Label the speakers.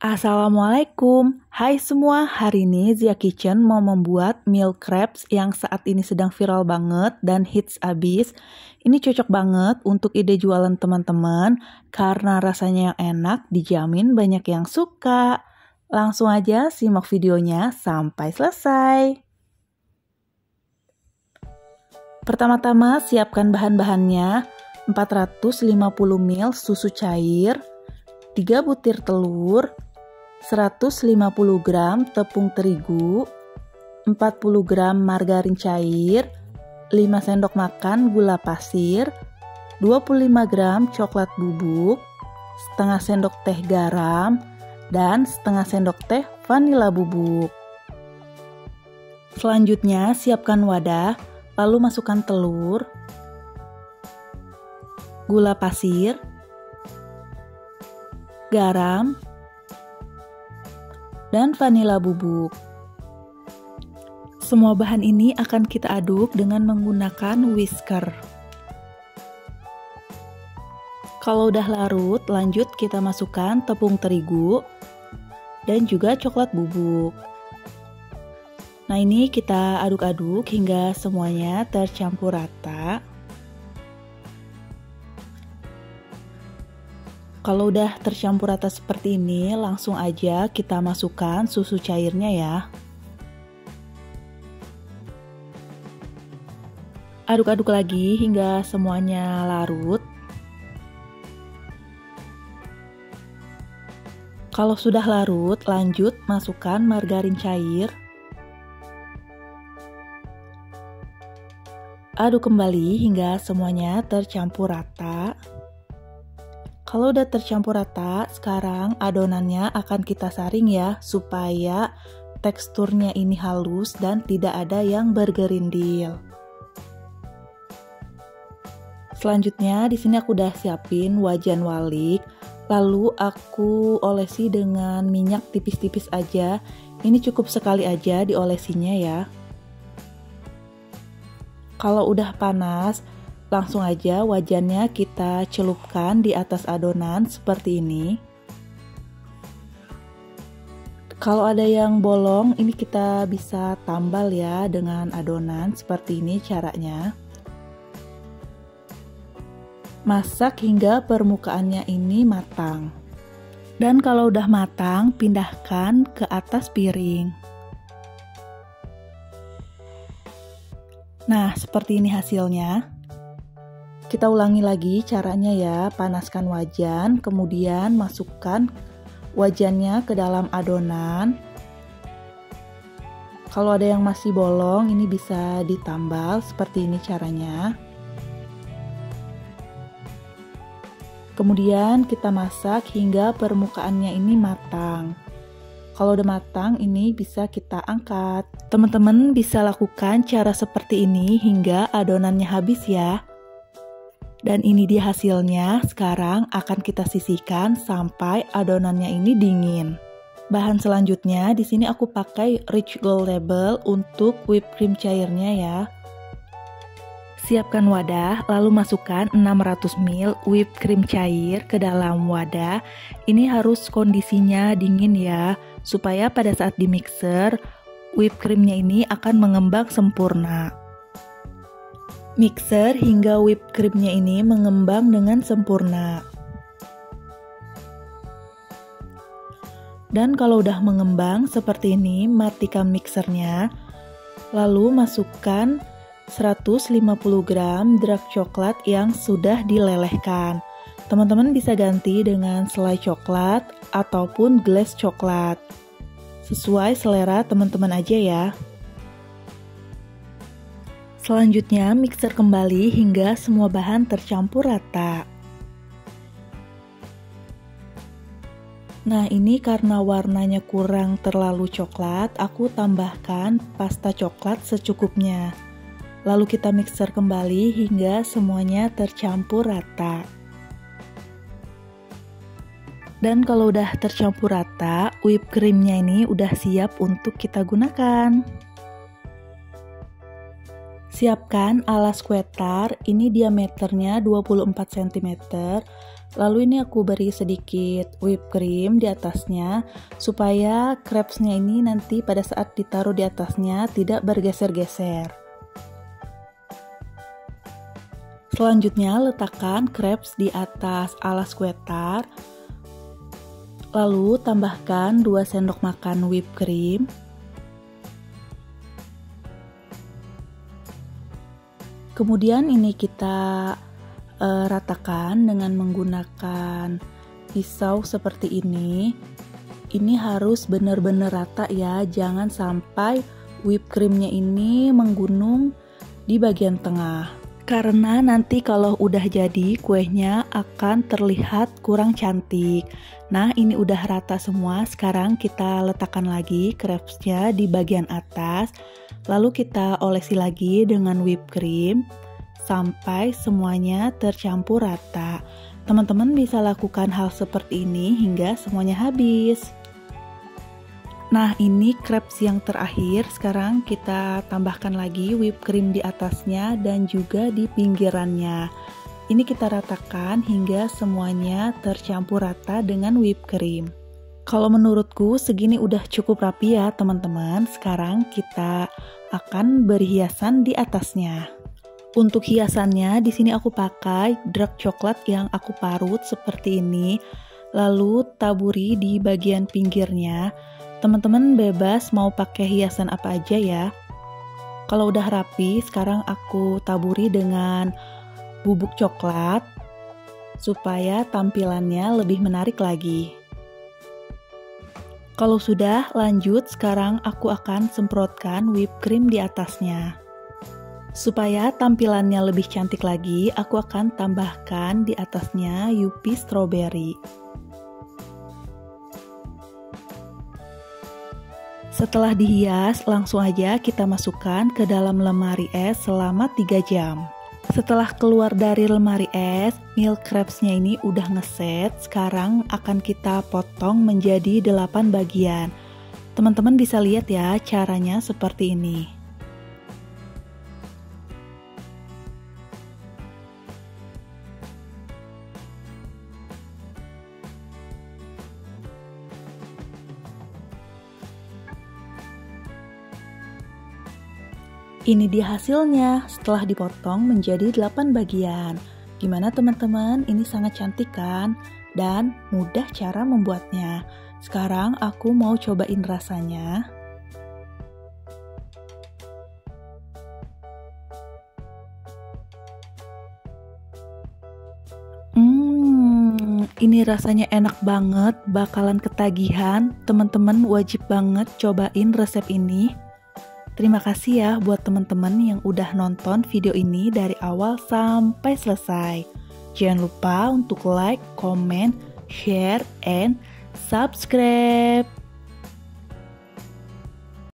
Speaker 1: Assalamualaikum, hai semua. Hari ini Zia Kitchen mau membuat meal crepes yang saat ini sedang viral banget dan hits abis. Ini cocok banget untuk ide jualan teman-teman karena rasanya yang enak, dijamin banyak yang suka. Langsung aja simak videonya sampai selesai. Pertama-tama siapkan bahan-bahannya, 450 ml susu cair, 3 butir telur, 150 gram tepung terigu, 40 gram margarin cair, 5 sendok makan gula pasir, 25 gram coklat bubuk, setengah sendok teh garam, dan setengah sendok teh vanila bubuk. Selanjutnya siapkan wadah, lalu masukkan telur, gula pasir, garam, dan vanila bubuk. Semua bahan ini akan kita aduk dengan menggunakan whisker. Kalau udah larut, lanjut kita masukkan tepung terigu dan juga coklat bubuk. Nah, ini kita aduk-aduk hingga semuanya tercampur rata. Kalau udah tercampur rata seperti ini, langsung aja kita masukkan susu cairnya ya. Aduk-aduk lagi hingga semuanya larut. Kalau sudah larut, lanjut masukkan margarin cair. Aduk kembali hingga semuanya tercampur rata. Kalau udah tercampur rata, sekarang adonannya akan kita saring ya, supaya teksturnya ini halus dan tidak ada yang bergerindil. Selanjutnya di sini aku udah siapin wajan walik, lalu aku olesi dengan minyak tipis-tipis aja. Ini cukup sekali aja diolesinya ya. Kalau udah panas, langsung aja wajannya kita celupkan di atas adonan seperti ini. Kalau ada yang bolong, ini kita bisa tambal ya dengan adonan seperti ini caranya. Masak hingga permukaannya ini matang. Dan kalau udah matang, pindahkan ke atas piring. Nah, seperti ini hasilnya. Kita ulangi lagi caranya ya, panaskan wajan, kemudian masukkan wajannya ke dalam adonan. Kalau ada yang masih bolong, ini bisa ditambal, seperti ini caranya. Kemudian kita masak hingga permukaannya ini matang. Kalau udah matang, ini bisa kita angkat. Teman-teman bisa lakukan cara seperti ini hingga adonannya habis ya. Dan ini dia hasilnya. Sekarang akan kita sisihkan sampai adonannya ini dingin. Bahan selanjutnya di sini aku pakai Rich Gold Label untuk whipped cream cairnya ya. Siapkan wadah, lalu masukkan 600 ml whipped cream cair ke dalam wadah. Ini harus kondisinya dingin ya, supaya pada saat di mixer whipped creamnya ini akan mengembang sempurna. Mixer hingga whipped creamnya ini mengembang dengan sempurna. Dan kalau udah mengembang seperti ini, matikan mixernya. Lalu masukkan 150 gram dark coklat yang sudah dilelehkan. Teman-teman bisa ganti dengan selai coklat ataupun glaze coklat. Sesuai selera teman-teman aja ya. Selanjutnya mixer kembali hingga semua bahan tercampur rata. Nah, ini karena warnanya kurang terlalu coklat, aku tambahkan pasta coklat secukupnya. Lalu kita mixer kembali hingga semuanya tercampur rata. Dan kalau udah tercampur rata, whipped creamnya ini udah siap untuk kita gunakan. Siapkan alas kue tar, ini diameternya 24 cm, Lalu ini aku beri sedikit whipped cream di atasnya supaya crepes-nya ini nanti pada saat ditaruh di atasnya tidak bergeser-geser. Selanjutnya letakkan crepes di atas alas kue tart. Lalu tambahkan 2 sendok makan whipped cream. Kemudian ini kita ratakan dengan menggunakan pisau seperti ini. Ini harus benar-benar rata ya, jangan sampai whipped creamnya ini menggunung di bagian tengah. Karena nanti kalau udah jadi kuenya akan terlihat kurang cantik. Nah ini udah rata semua, sekarang kita letakkan lagi crepes-nya di bagian atas. Lalu kita olesi lagi dengan whipped cream sampai semuanya tercampur rata. Teman-teman bisa lakukan hal seperti ini hingga semuanya habis. Nah ini crepes yang terakhir, sekarang kita tambahkan lagi whipped cream di atasnya dan juga di pinggirannya. Ini kita ratakan hingga semuanya tercampur rata dengan whipped cream. Kalau menurutku segini udah cukup rapi ya teman-teman. Sekarang kita akan beri hiasan di atasnya. Untuk hiasannya di sini aku pakai dark coklat yang aku parut seperti ini. Lalu taburi di bagian pinggirnya. Teman-teman bebas mau pakai hiasan apa aja ya. Kalau udah rapi, sekarang aku taburi dengan bubuk coklat supaya tampilannya lebih menarik lagi. Kalau sudah lanjut, sekarang aku akan semprotkan whipped cream di atasnya. Supaya tampilannya lebih cantik lagi, aku akan tambahkan di atasnya Yupi strawberry. Setelah dihias, langsung aja kita masukkan ke dalam lemari es selama 3 jam. Setelah keluar dari lemari es, milk crepes-nya ini udah ngeset. Sekarang akan kita potong menjadi 8 bagian. Teman-teman bisa lihat ya caranya seperti ini. Ini dia hasilnya setelah dipotong menjadi 8 bagian. Gimana teman-teman? Ini sangat cantik kan? Dan mudah cara membuatnya. Sekarang aku mau cobain rasanya. Ini rasanya enak banget, bakalan ketagihan. Teman-teman wajib banget cobain resep ini. Terima kasih ya buat teman-teman yang udah nonton video ini dari awal sampai selesai. Jangan lupa untuk like, comment, share, and subscribe.